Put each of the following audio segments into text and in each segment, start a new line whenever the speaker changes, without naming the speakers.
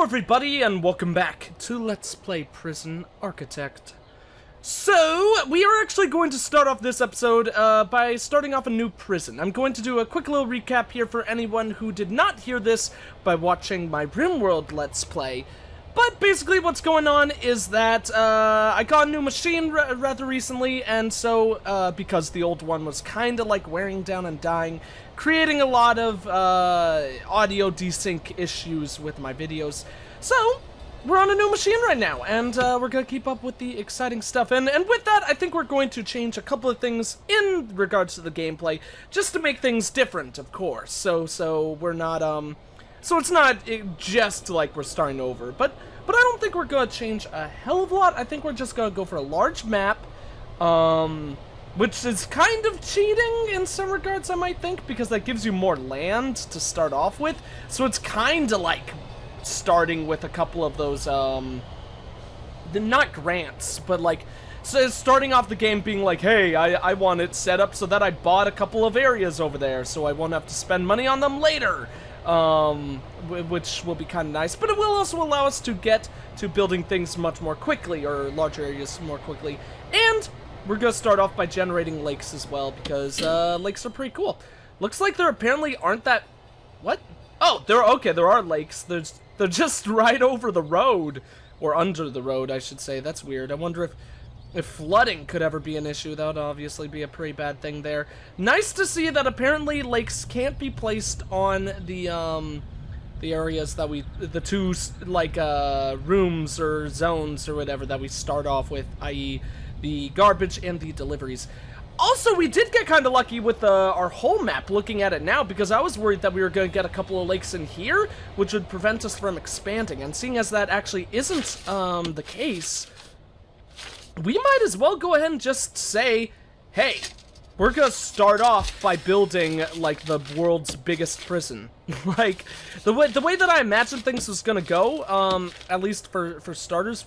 everybody, and welcome back to Let's Play Prison Architect. So, we are actually going to start off this episode by starting off a new prison. I'm going to do a quick little recap here for anyone who did not hear this by watching my RimWorld Let's Play. But basically what's going on is that I got a new machine rather recently, and so because the old one was kind of like wearing down and dying, creating a lot of audio desync issues with my videos. So we're on a new machine right now, and we're gonna keep up with the exciting stuff. And with that, I think we're going to change a couple of things in regards to the gameplay, just to make things different, of course. So we're not so it's not just like we're starting over, but I don't think we're gonna change a hell of a lot. I think we're just gonna go for a large map, which is kind of cheating in some regards, I might think, because that gives you more land to start off with. So it's kind of like starting with a couple of those, not grants, but like, so starting off the game being like, hey, I want it set up so that I bought a couple of areas over there, so I won't have to spend money on them later. Which will be kind of nice, but it will also allow us to get to building things much more quickly, or larger areas more quickly. And we're gonna start off by generating lakes as well, because lakes are pretty cool. Looks like there apparently aren't that... What? Oh, there are lakes. They're just right over the road, or under the road, I should say. That's weird. I wonder if flooding could ever be an issue. That would obviously be a pretty bad thing there. Nice to see that apparently lakes can't be placed on the areas that the two, like, rooms or zones or whatever that we start off with, i.e. the garbage and the deliveries. Also, we did get kind of lucky with our whole map, looking at it now, because I was worried that we were going to get a couple of lakes in here, which would prevent us from expanding. And seeing as that actually isn't the case, we might as well go ahead and just say, hey, we're gonna start off by building, like, the world's biggest prison. Like, the way that I imagined things was gonna go, at least for starters,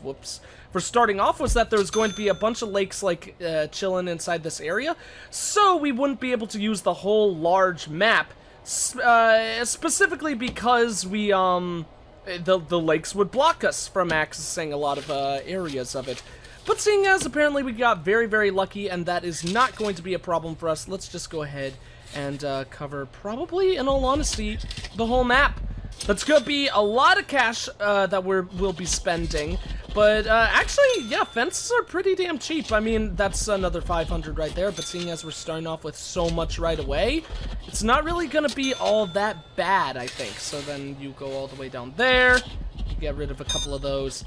for starting off, was that there was going to be a bunch of lakes, like, chilling inside this area, so we wouldn't be able to use the whole large map, specifically because we, the lakes would block us from accessing a lot of, areas of it. But seeing as apparently we got very, very lucky, and that is not going to be a problem for us, let's just go ahead and cover, probably, in all honesty, the whole map. That's gonna be a lot of cash that we'll be spending, but actually, yeah, fences are pretty damn cheap. I mean, that's another 500 right there, but seeing as we're starting off with so much right away, it's not really gonna be all that bad, I think. So then you go all the way down there, you get rid of a couple of those,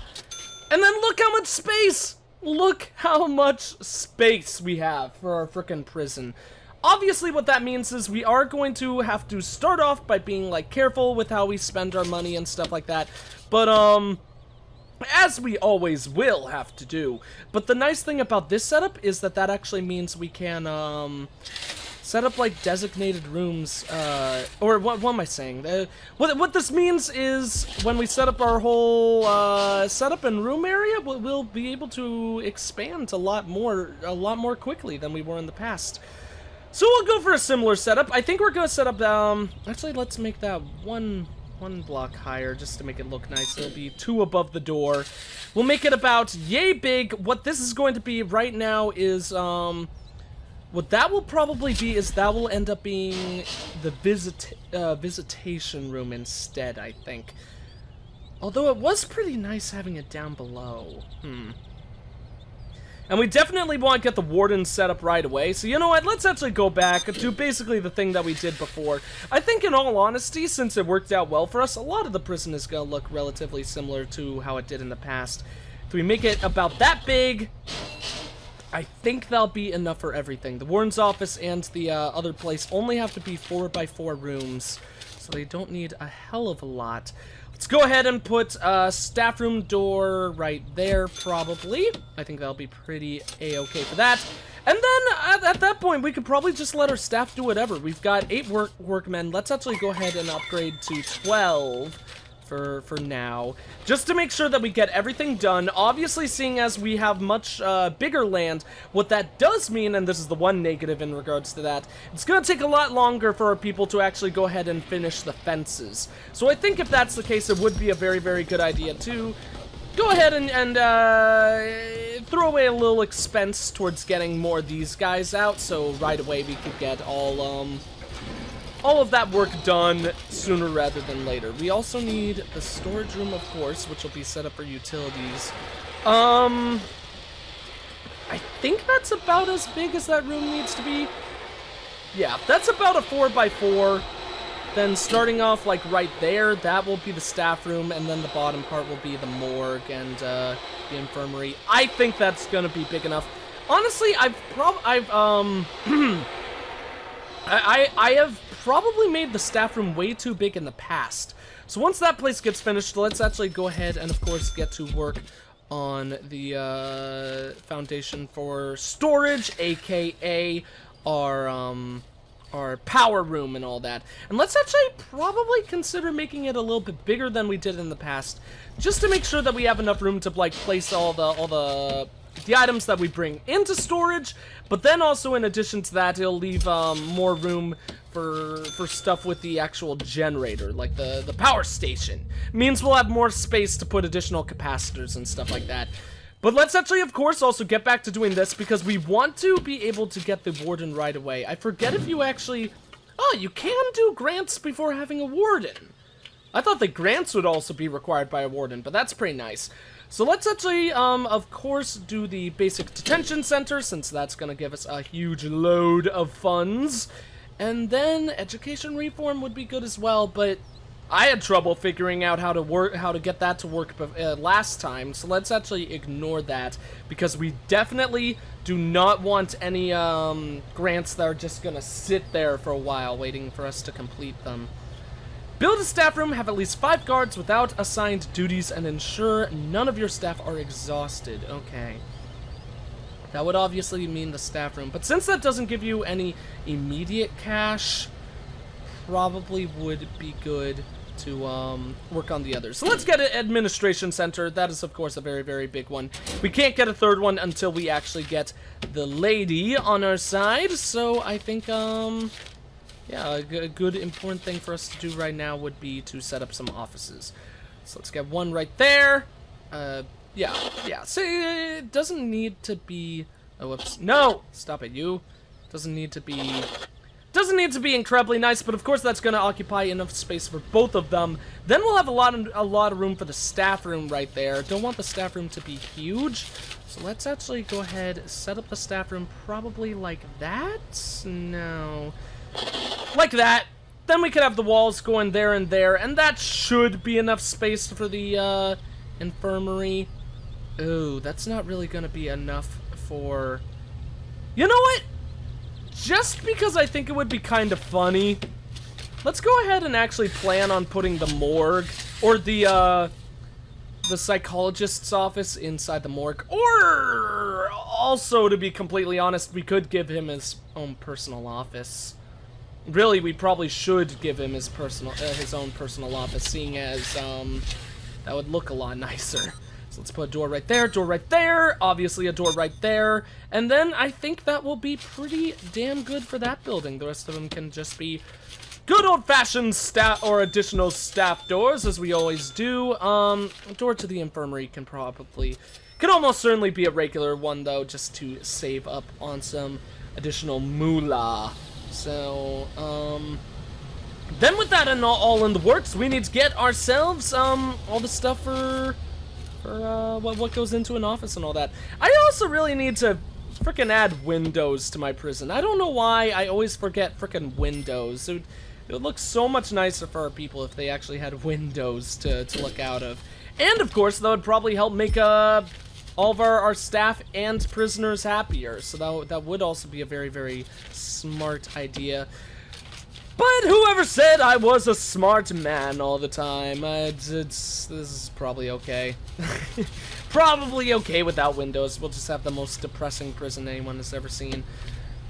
and then look how much space! Look how much space we have for our frickin' prison. Obviously, what that means is we are going to have to start off by being, like, careful with how we spend our money and stuff like that. But, as we always will have to do. But the nice thing about this setup is that actually means we can, set up, like, designated rooms, or what am I saying? What this means is when we set up our whole, setup and room area, we'll be able to expand a lot more quickly than we were in the past. So we'll go for a similar setup. I think we're gonna set up, actually, let's make that one block higher, just to make it look nice. It'll be 2 above the door. We'll make it about yay big. What this is going to be right now is, what that will probably be is that will end up being the visitation room instead, I think. Although it was pretty nice having it down below. And we definitely want to get the warden set up right away. So you know what, let's actually go back and do basically the thing that we did before. I think in all honesty, since it worked out well for us, a lot of the prison is going to look relatively similar to how it did in the past. If we make it about that big, I think that'll be enough for everything. The warden's office and the other place only have to be 4x4 rooms, so they don't need a hell of a lot. Let's go ahead and put staff room door right there, probably. I think that'll be pretty a-okay for that. And then, at that point, we could probably just let our staff do whatever. We've got 8 workmen. Let's actually go ahead and upgrade to 12 for now, just to make sure that we get everything done. Obviously, seeing as we have much bigger land, what that does mean, and this is the one negative in regards to that, it's going to take a lot longer for our people to actually go ahead and finish the fences. So I think if that's the case, it would be a very, very good idea to go ahead and throw away a little expense towards getting more of these guys out, so right away we could get all of that work done sooner rather than later. We also need the storage room, of course, which will be set up for utilities. I think that's about as big as that room needs to be. Yeah, that's about a 4x4. Then starting off, like, right there, that will be the staff room, and then the bottom part will be the morgue and the infirmary. I think that's gonna be big enough. Honestly, I have probably made the staff room way too big in the past. So once that place gets finished, let's actually go ahead and, of course, get to work on the foundation for storage, aka our power room and all that. And let's actually probably consider making it a little bit bigger than we did in the past, just to make sure that we have enough room to, like, place all the items that we bring into storage, but then also in addition to that, it'll leave more room for stuff with the actual generator, like the power station. Means we'll have more space to put additional capacitors and stuff like that. But let's actually, of course, also get back to doing this, because we want to be able to get the warden right away. I forget if you actually... Oh, you can do grants before having a warden. I thought the grants would also be required by a warden, but that's pretty nice. So let's actually, of course, do the basic detention center, since that's going to give us a huge load of funds. And then education reform would be good as well, but I had trouble figuring out how to get that to work last time. So let's actually ignore that, because we definitely do not want any grants that are just going to sit there for a while waiting for us to complete them. Build a staff room, have at least 5 guards without assigned duties, and ensure none of your staff are exhausted. Okay. That would obviously mean the staff room, but since that doesn't give you any immediate cash, probably would be good to work on the others. So let's get an administration center. That is, of course, a very, very big one. We can't get a third one until we actually get the lady on our side, so I think, yeah, a good important thing for us to do right now would be to set up some offices. So let's get one right there. Yeah. So it doesn't need to be... Oh, whoops. No! Stop it, you. Doesn't need to be incredibly nice, but of course that's going to occupy enough space for both of them. Then we'll have a lot of room for the staff room right there. Don't want the staff room to be huge. So let's actually go ahead, set up the staff room probably like that. No. Like that. Then we could have the walls going there, and that should be enough space for the infirmary. Ooh, that's not really gonna be enough for... You know what? Just because I think it would be kind of funny, let's go ahead and actually plan on putting the morgue, or the psychologist's office inside the morgue. Or, also, to be completely honest, we could give him his own personal office. Really, we probably should give him his own personal office, seeing as, that would look a lot nicer. So let's put a door right there, obviously a door right there, and then I think that will be pretty damn good for that building. The rest of them can just be good old-fashioned staff or additional staff doors, as we always do. A door to the infirmary can almost certainly be a regular one, though, just to save up on some additional moolah. So, then with that and all in the works, we need to get ourselves, all the stuff for what goes into an office and all that. I also really need to frickin' add windows to my prison. I don't know why I always forget frickin' windows. It would look so much nicer for our people if they actually had windows to look out of. And, of course, that would probably help make, all of our staff and prisoners happier. So that would also be a very, very smart idea. But whoever said I was a smart man all the time, this is probably okay. Probably okay without windows. We'll just have the most depressing prison anyone has ever seen.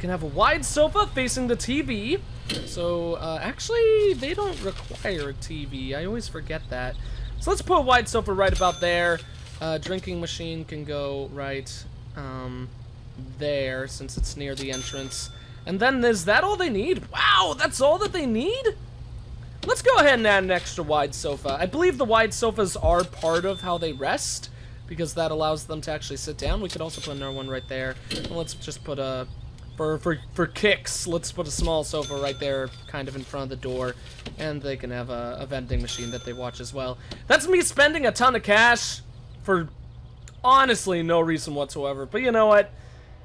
can have a wide sofa facing the TV. So, actually, they don't require a TV. I always forget that. So let's put a wide sofa right about there. Drinking machine can go right there, since it's near the entrance. And then, is that all they need? Wow, that's all that they need? Let's go ahead and add an extra wide sofa. I believe the wide sofas are part of how they rest, because that allows them to actually sit down. We could also put another one right there. And let's just put a... For kicks, let's put a small sofa right there, kind of in front of the door, and they can have a vending machine that they watch as well. That's me spending a ton of cash for honestly no reason whatsoever. But you know what?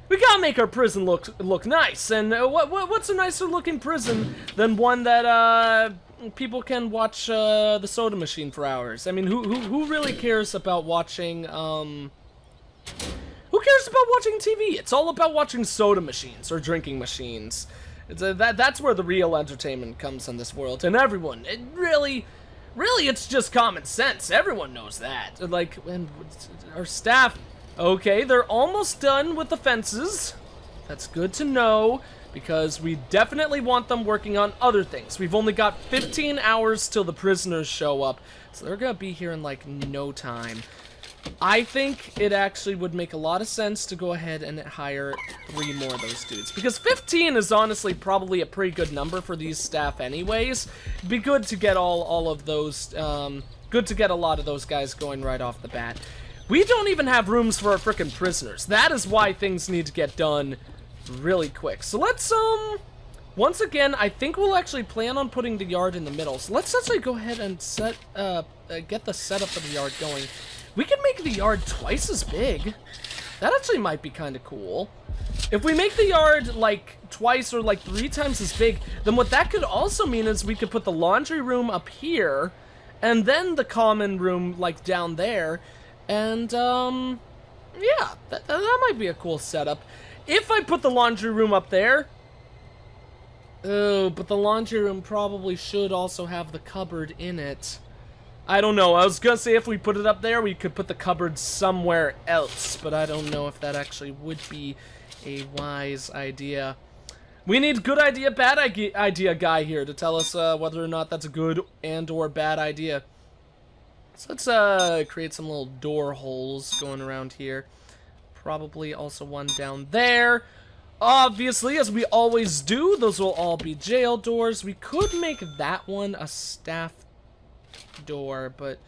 We gotta make our prison look nice, and what's a nicer looking prison than one that people can watch the soda machine for hours? I mean, who really cares about watching Who cares about watching TV? It's all about watching soda machines or drinking machines. It's that's where the real entertainment comes in this world. And everyone, it really, it's just common sense. Everyone knows that. Like, and our staff, okay, they're almost done with the fences. That's good to know, because we definitely want them working on other things. We've only got 15 hours till the prisoners show up, so they're gonna be here in, like, no time. I think it actually would make a lot of sense to go ahead and hire 3 more of those dudes, because 15 is honestly probably a pretty good number for these staff anyways. It'd be good to get all of those, good to get a lot of those guys going right off the bat. We don't even have rooms for our frickin' prisoners. That is why things need to get done really quick. So let's, once again, I think we'll actually plan on putting the yard in the middle. So let's actually go ahead and get the setup of the yard going. We can make the yard twice as big. That actually might be kind of cool. If we make the yard like twice or like 3 times as big, then what that could also mean is we could put the laundry room up here, and then the common room like down there, and yeah, that might be a cool setup. If I put the laundry room up there, oh, but the laundry room probably should also have the cupboard in it. I don't know. I was gonna say if we put it up there, we could put the cupboard somewhere else, but I don't know if that actually would be a wise idea. We need good idea, bad idea guy here to tell us whether or not that's a good and or bad idea. So let's create some little door holes going around here. Probably also one down there. Obviously, as we always do, those will all be jail doors. We could make that one a staff door, but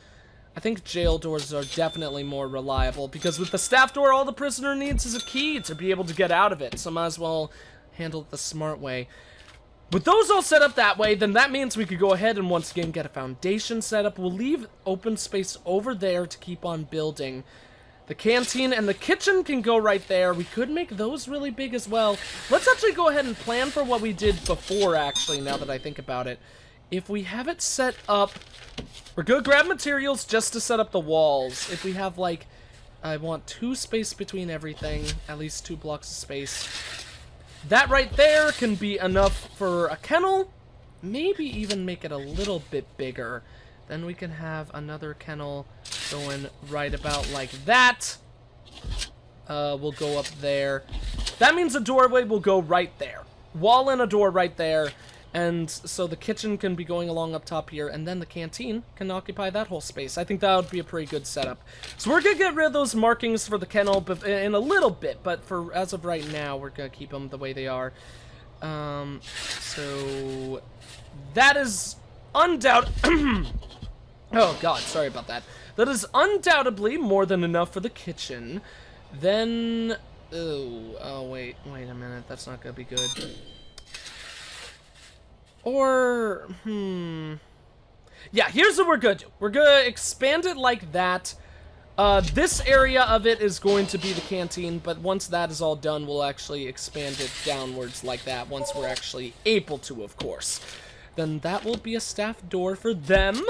I think jail doors are definitely more reliable, because with the staff door, all the prisoner needs is a key to be able to get out of it, so might as well handle it the smart way. With those all set up that way, then that means we could go ahead and once again get a foundation set up. We'll leave open space over there to keep on building. The canteen and the kitchen can go right there. We could make those really big as well. Let's actually go ahead and plan for what we did before, actually, now that I think about it. If we have it set up, we're gonna grab materials just to set up the walls. If we have, like, I want 2 space between everything, at least 2 blocks of space. That right there can be enough for a kennel. Maybe even make it a little bit bigger. Then we can have another kennel going right about like that. We'll go up there. That means the doorway will go right there. Wall and a door right there. And so the kitchen can be going along up top here, and then the canteen can occupy that whole space. I think that would be a pretty good setup. So we're going to get rid of those markings for the kennel in a little bit, but for as of right now, we're going to keep them the way they are. So that is undoubtedly... oh, God, sorry about that. That is undoubtedly more than enough for the kitchen. Then... oh, wait a minute. That's not going to be good. Or, yeah, here's what we're gonna do. We're gonna expand it like that. This area of it is going to be the canteen, but once that is all done, we'll actually expand it downwards like that, once we're actually able to, of course. Then that will be a staff door for them.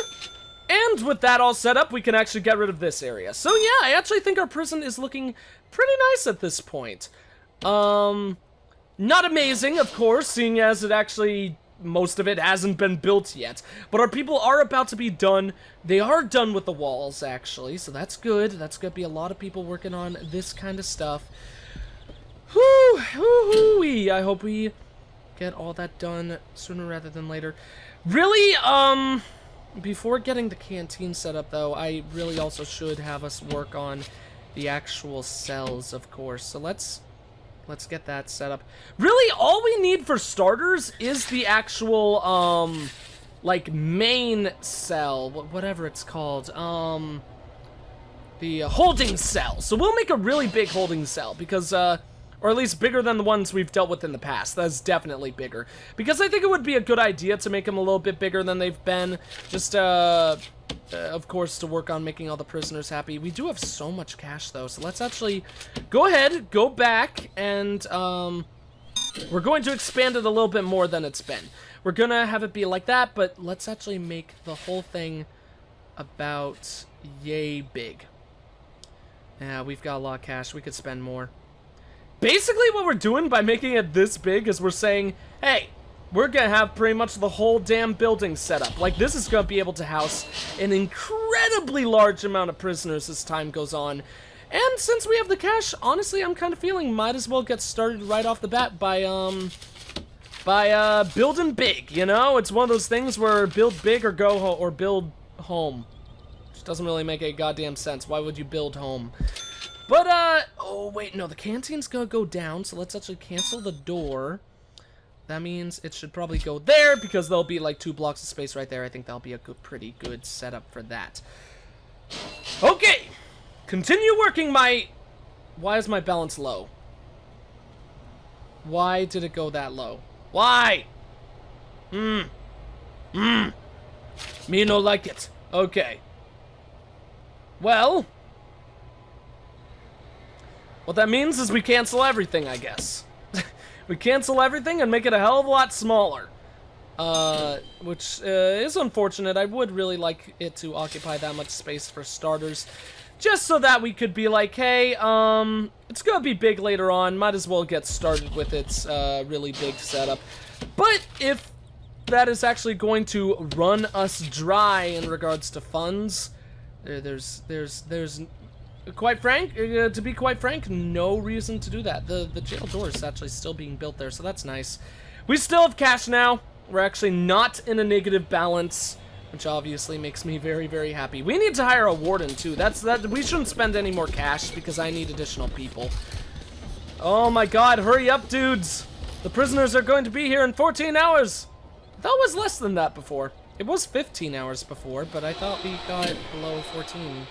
And with that all set up, we can actually get rid of this area. So yeah, I actually think our prison is looking pretty nice at this point. Not amazing, of course, seeing as it actually... most of it hasn't been built yet, but our people are about to be done. They are done with the walls, actually, so that's good. That's gonna be a lot of people working on this kind of stuff. Whew! Woo-hoo-wee. I hope we get all that done sooner rather than later. Really, before getting the canteen set up, though, I really also should have us work on the actual cells, of course. So let's get that set up. Really, all we need for starters is the actual, like, main cell, whatever it's called, the holding cell. So we'll make a really big holding cell, because, or at least bigger than the ones we've dealt with in the past. That's definitely bigger. Because I think it would be a good idea to make them a little bit bigger than they've been. Just, of course, to work on making all the prisoners happy. We do have so much cash, though, so let's actually go ahead, go back, and, we're going to expand it a little bit more than it's been. We're gonna have it be like that, but let's actually make the whole thing about yay big. Yeah, we've got a lot of cash. We could spend more. Basically, what we're doing by making it this big is we're saying, hey, we're gonna have pretty much the whole damn building set up. Like, this is gonna be able to house an incredibly large amount of prisoners as time goes on. And since we have the cash, honestly, I'm kind of feeling might as well get started right off the bat by building big, you know? It's one of those things where build big or go home, or build home. Which doesn't really make any goddamn sense. Why would you build home? But, oh, wait, no, the canteen's gonna go down, so let's actually cancel the door. That means it should probably go there, because there'll be, like, 2 blocks of space right there. I think that'll be a good, pretty good setup for that. Okay! Continue working my... Why is my balance low? Why did it go that low? Why? Me no like it. Okay. Well... What that means is we cancel everything, I guess. We cancel everything and make it a hell of a lot smaller. Which is unfortunate. I would really like it to occupy that much space for starters. Just so that we could be like, hey, it's gonna be big later on. Might as well get started with its really big setup. But if that is actually going to run us dry in regards to funds, there's quite frank, to be quite frank, no reason to do that. The jail door is actually still being built there, so that's nice. We still have cash now. We're actually not in a negative balance, which obviously makes me very, very happy. We need to hire a warden, too. We shouldn't spend any more cash, because I need additional people. Oh my god, hurry up, dudes! The prisoners are going to be here in 14 hours! That was less than that before. It was 15 hours before, but I thought we got below 14.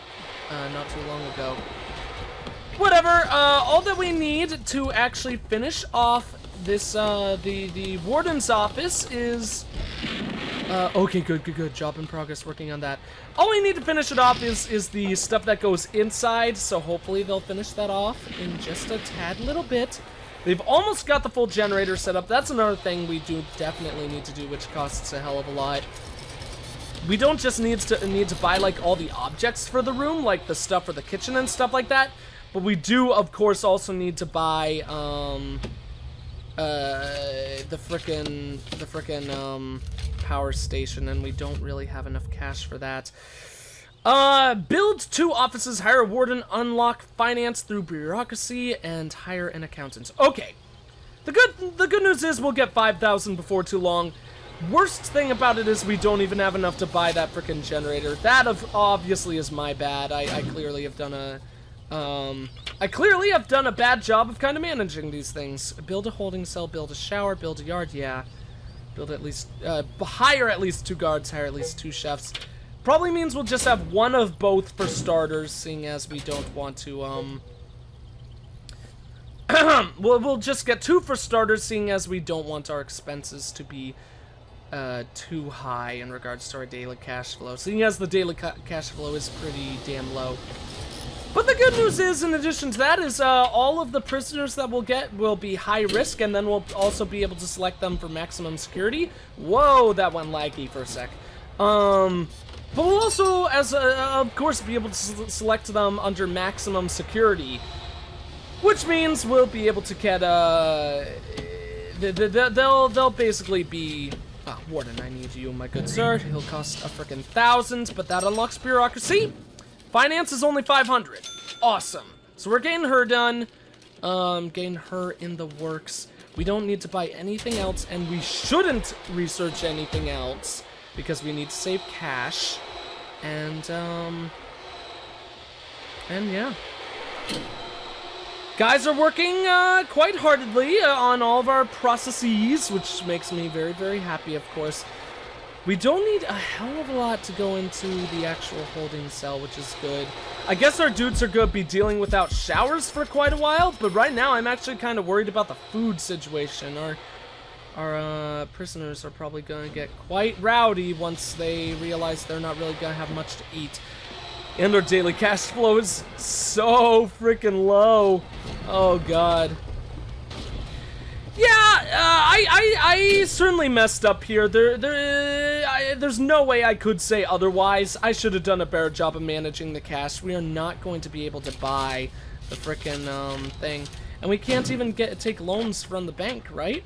Not too long ago. Whatever, all that we need to actually finish off this, the warden's office is... okay, good, job in progress, working on that. All we need to finish it off is the stuff that goes inside, so hopefully they'll finish that off in just a tad little bit. They've almost got the full generator set up. That's another thing we do definitely need to do, which costs a hell of a lot. We don't just need to buy, like, all the objects for the room, like the stuff for the kitchen and stuff like that, but we do, of course, also need to buy, the frickin', power station, and we don't really have enough cash for that. Build 2 offices, hire a warden, unlock finance through bureaucracy, and hire an accountant. Okay. The good news is we'll get 5,000 before too long. Worst thing about it is we don't even have enough to buy that frickin' generator. That obviously is my bad. I clearly have done a bad job of kind of managing these things. Build a holding cell, build a shower, build a yard, yeah. Build at least, hire at least 2 guards, hire at least 2 chefs. Probably means we'll just have one of both for starters, seeing as we don't want to, we'll just get 2 for starters, seeing as we don't want our expenses to be too high in regards to our daily cash flow, seeing as the daily cash flow is pretty damn low. But the good news is, in addition to that, is all of the prisoners that we'll get will be high risk, and then we'll also be able to select them for maximum security. Whoa, that went laggy for a sec. But we'll also, of course, be able to select them under maximum security, which means we'll be able to get, they'll basically be... Ah, Warden, I need you, my good sir. He'll cost a frickin' 1,000, but that unlocks bureaucracy. Finance is only 500. Awesome. So we're getting her done. Getting her in the works. We don't need to buy anything else, and we shouldn't research anything else because we need to save cash. And yeah. Guys are working quite heartedly on all of our processes, which makes me very, very happy, of course. We don't need a hell of a lot to go into the actual holding cell, which is good. I guess our dudes are going to be dealing without showers for quite a while, but right now I'm actually kind of worried about the food situation. Our prisoners are probably going to get quite rowdy once they realize they're not really going to have much to eat. And our daily cash flow is so freaking low. Oh, God. Yeah, I certainly messed up here. There's no way I could say otherwise. I should have done a better job of managing the cash. We are not going to be able to buy the frickin' thing. And we can't even take loans from the bank, right?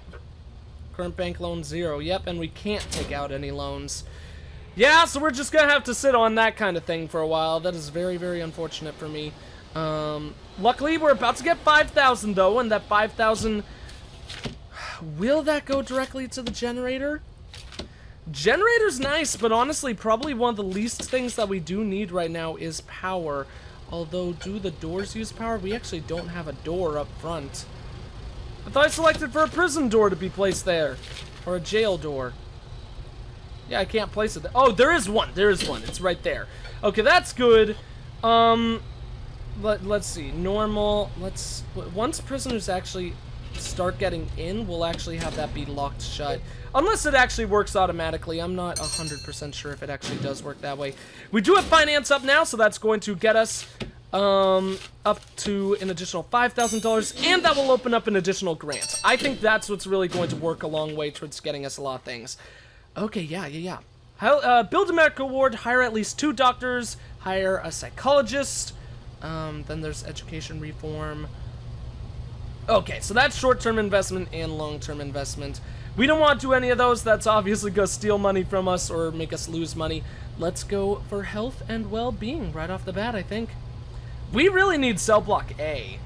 Current bank loan 0. Yep, and we can't take out any loans. Yeah, so we're just gonna have to sit on that kind of thing for a while. That is very, very unfortunate for me. Luckily, we're about to get 5,000 though, and that 5,000... Will that go directly to the generator? Generator's nice, but honestly, probably one of the least things that we do need right now is power. Although, do the doors use power? We actually don't have a door up front. I thought I selected for a prison door to be placed there. Or a jail door. Yeah, I can't place it there. Oh, there is one. There is one. It's right there. Okay, that's good. Let's see. Normal. Once prisoners actually start getting in, we'll actually have that be locked shut. Unless it actually works automatically. I'm not 100% sure if it actually does work that way. We do have finance up now, so that's going to get us up to an additional $5,000, and that will open up an additional grant. I think that's what's really going to work a long way towards getting us a lot of things. Okay, yeah. Build a medical ward, hire at least 2 doctors, hire a psychologist. Then there's education reform. Okay, so that's short-term investment and long-term investment. We don't want to do any of those. That's obviously going to steal money from us or make us lose money. Let's go for health and well-being right off the bat, I think. We really need cell block A.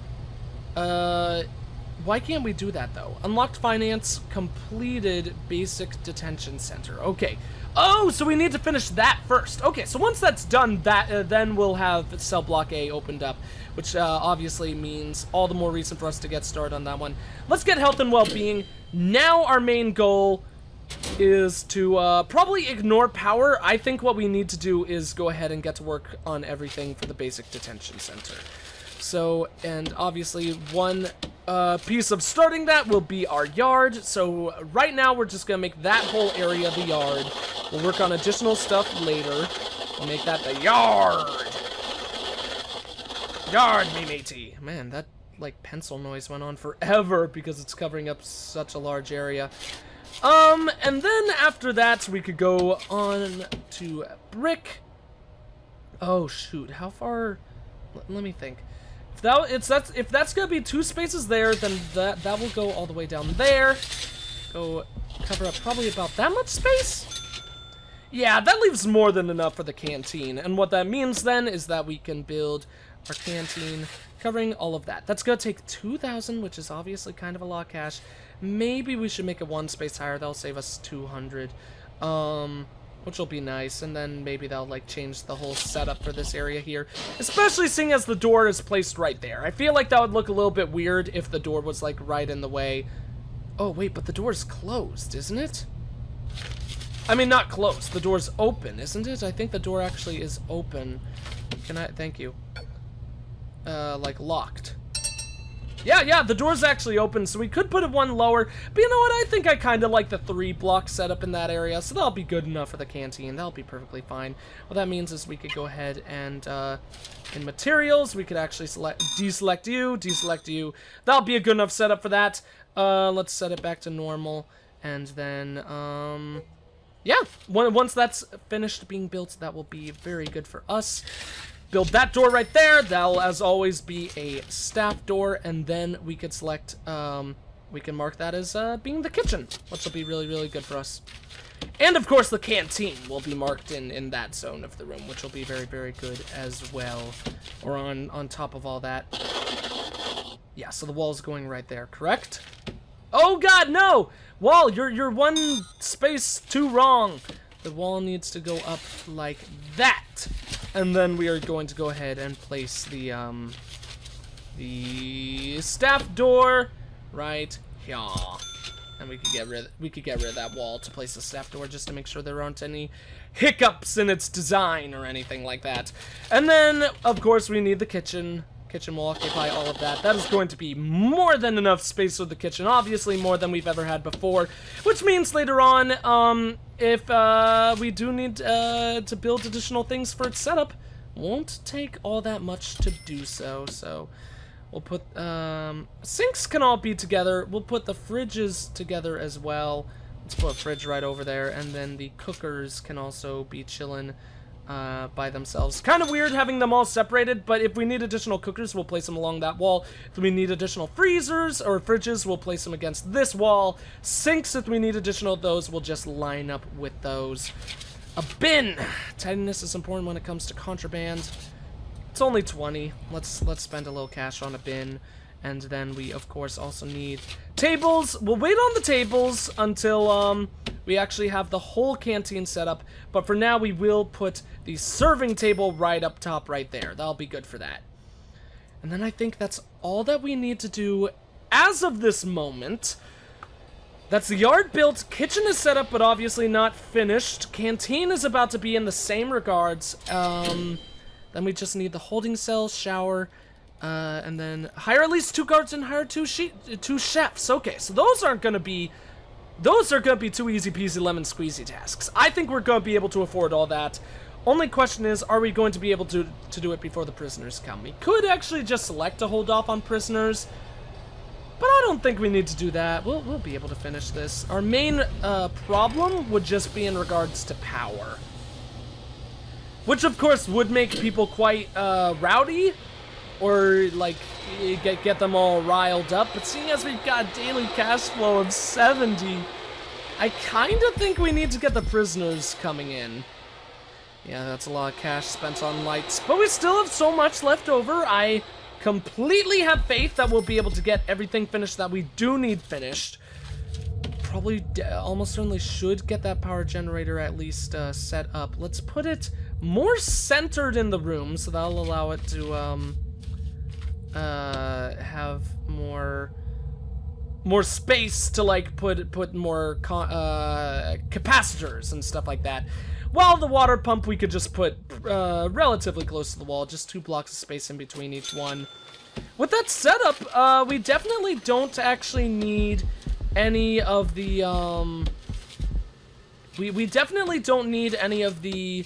Why can't we do that, though? Unlocked finance, completed basic detention center. Okay. Oh, so we need to finish that first. Okay, so once that's done, then we'll have cell block A opened up, which obviously means all the more reason for us to get started on that one. Let's get health and well-being. Now our main goal is to probably ignore power. I think what we need to do is go ahead and get to work on everything for the basic detention center. So, and obviously one piece of starting that will be our yard. So right now we're just gonna make that whole area the yard. We'll work on additional stuff later. We'll make that the yard. Yard, me matey. Man, that like pencil noise went on forever because it's covering up such a large area. And then after that we could go on to brick. Oh shoot, how far? Let me think. If that's gonna be 2 spaces there, then that will go all the way down there. Go cover up probably about that much space. Yeah, that leaves more than enough for the canteen. And what that means then is that we can build our canteen covering all of that. That's gonna take 2,000, which is obviously kind of a lot of cash. Maybe we should make it 1 space higher. That'll save us 200. Which will be nice, and then maybe that'll like change the whole setup for this area here, especially seeing as the door is placed right there. I feel like that would look a little bit weird if the door was like right in the way. Oh wait, but the door's closed, isn't it? I mean, not closed, the door's open, isn't it? I think the door actually is open. Thank you. Like locked. Yeah, the door's actually open, so we could put it 1 lower. But you know what? I think I kind of like the 3-block setup in that area, so that'll be good enough for the canteen. That'll be perfectly fine. What that means is we could go ahead and, in materials, we could actually deselect you. That'll be a good enough setup for that. Let's set it back to normal, and then, yeah, once that's finished being built, that will be very good for us. Build that door right there. That'll, as always, be a staff door, and then we could select, we can mark that as being the kitchen, which will be really, really good for us. And, of course, the canteen will be marked in that zone of the room, which will be very, very good as well. Or on top of all that. Yeah, so the wall's going right there, correct? Oh god, no! Wall, you're one space too wrong. The wall needs to go up like that. And then we are going to go ahead and place the staff door right here. And we could get rid of that wall to place the staff door just to make sure there aren't any hiccups in its design or anything like that. And then, of course, we need the kitchen. Kitchen will occupy all of that. That is going to be more than enough space for the kitchen, obviously more than we've ever had before, which means later on, if we do need to build additional things for its setup, won't take all that much to do so. So we'll put sinks can all be together. We'll put the fridges together as well. Let's put a fridge right over there, and then the cookers can also be chilling by themselves. Kind of weird having them all separated, but if we need additional cookers, we'll place them along that wall. If we need additional freezers or fridges, we'll place them against this wall. Sinks, if we need additional of those, we'll just line up with those. A bin! Tidiness is important when it comes to contraband. It's only 20. Let's spend a little cash on a bin. And then we, of course, also need tables. We'll wait on the tables until we actually have the whole canteen set up. But for now, we will put the serving table right up top right there. That'll be good for that. And then I think that's all that we need to do as of this moment. That's the yard built. Kitchen is set up, but obviously not finished. Canteen is about to be in the same regards. Then we just need the holding cell, shower, and then hire at least 2 guards and hire 2 chefs. Okay, so those are gonna be 2 easy peasy lemon squeezy tasks. I think we're gonna be able to afford all that. Only question is, are we going to be able to do it before the prisoners come? We could actually just select to hold off on prisoners, but I don't think we need to do that. We'll be able to finish this. Our main problem would just be in regards to power, which of course would make people quite rowdy, or like get them all riled up. But seeing as we've got a daily cash flow of 70, I kind of think we need to get the prisoners coming in. Yeah, that's a lot of cash spent on lights, but we still have so much left over. I completely have faith that we'll be able to get everything finished that we do need finished. Probably almost certainly should get that power generator at least set up. Let's put it more centered in the room, so that'll allow it to have more space to like put more capacitors and stuff like that. While the water pump we could just put relatively close to the wall, just 2 blocks of space in between each one. With that setup, we definitely don't actually need any of the we definitely don't need any of the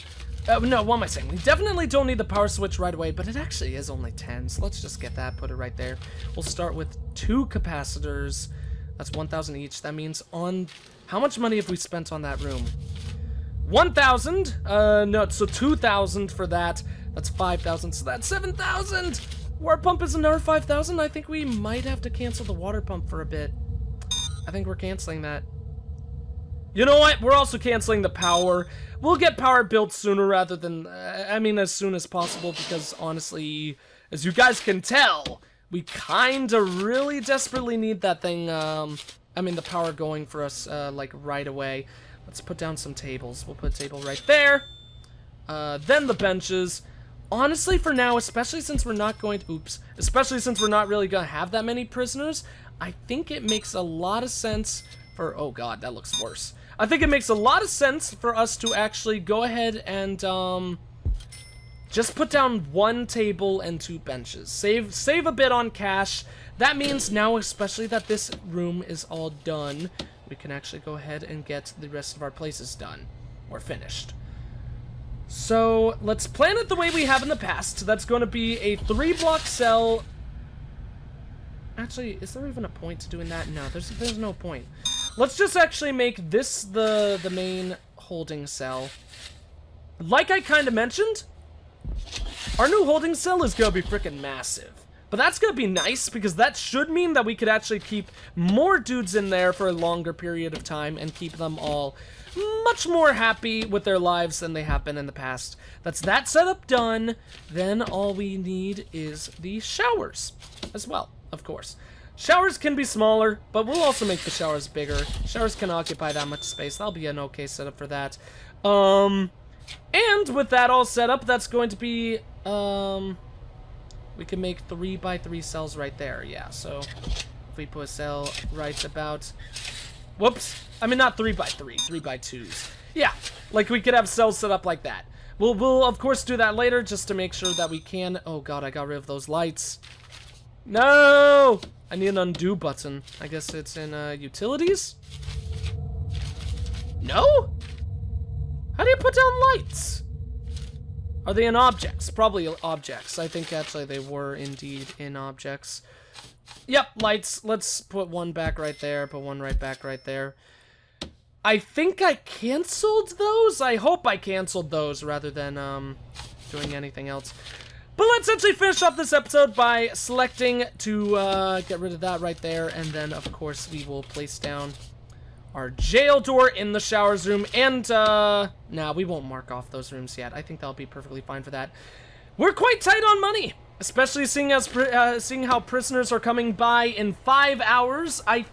no, what am I saying? We definitely don't need the power switch right away, but it actually is only 10, so let's just get that, put it right there. We'll start with 2 capacitors. That's 1,000 each. That means on how much money have we spent on that room? 1,000. No, so 2,000 for that. That's 5,000. So that's 7,000. Water pump is another 5,000. I think we might have to cancel the water pump for a bit. I think we're canceling that. You know what? We're also canceling the power. We'll get power built sooner rather than, I mean, as soon as possible, because honestly, as you guys can tell, we kind of really desperately need that thing, I mean, the power going for us, like, right away. Let's put down some tables. We'll put a table right there. Then the benches. Honestly, for now, especially since we're not going to, especially since we're not really going to have that many prisoners, I think it makes a lot of sense for, oh god, that looks worse. I think it makes a lot of sense for us to actually go ahead and, just put down 1 table and 2 benches. Save a bit on cash. That means now, especially that this room is all done, we can actually go ahead and get the rest of our places done, or finished. So, let's plan it the way we have in the past. That's going to be a 3-block cell. Actually, is there even a point to doing that? No, there's no point. Let's just actually make this the main holding cell. Like I kind of mentioned, our new holding cell is going to be freaking massive. But that's going to be nice, because that should mean that we could actually keep more dudes in there for a longer period of time and keep them all much more happy with their lives than they have been in the past. That's that setup done. Then all we need is the showers as well. of course. Showers can be smaller, but we'll also make the showers bigger. Showers can occupy that much space. That'll be an okay setup for that. And with that all set up, that's going to be, we can make 3x3 cells right there. Yeah, so if we put a cell right about, whoops, I mean not 3x3, 3x2s. Yeah, like we could have cells set up like that. We'll of course do that later just to make sure that we can. Oh god, I got rid of those lights. No! I need an undo button. I guess it's in utilities? No? How do you put down lights? Are they in objects? Probably objects. I think actually they were indeed in objects. Yep, lights. Let's put one back right there, put one right back right there. I think I canceled those. I hope I canceled those rather than doing anything else. But let's actually finish off this episode by selecting to get rid of that right there. And then, of course, we will place down our jail door in the showers room. And, nah, we won't mark off those rooms yet. I think that'll be perfectly fine for that. We're quite tight on money, especially seeing how prisoners are coming by in 5 hours. I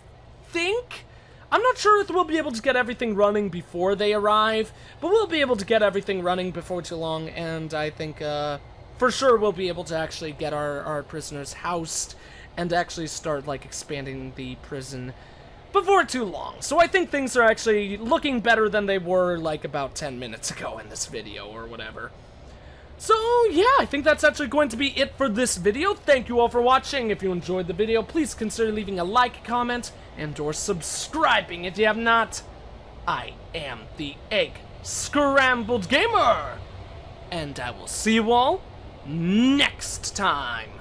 think... I'm not sure if we'll be able to get everything running before they arrive, but we'll be able to get everything running before too long, and I think, for sure we'll be able to actually get our prisoners housed and actually start, like, expanding the prison before too long. So I think things are actually looking better than they were, like, about 10 minutes ago in this video, or whatever. So, yeah, I think that's actually going to be it for this video. Thank you all for watching. If you enjoyed the video, please consider leaving a like, comment, and or subscribing if you have not. I am the EggScrambledGamer, and I will see you all next time.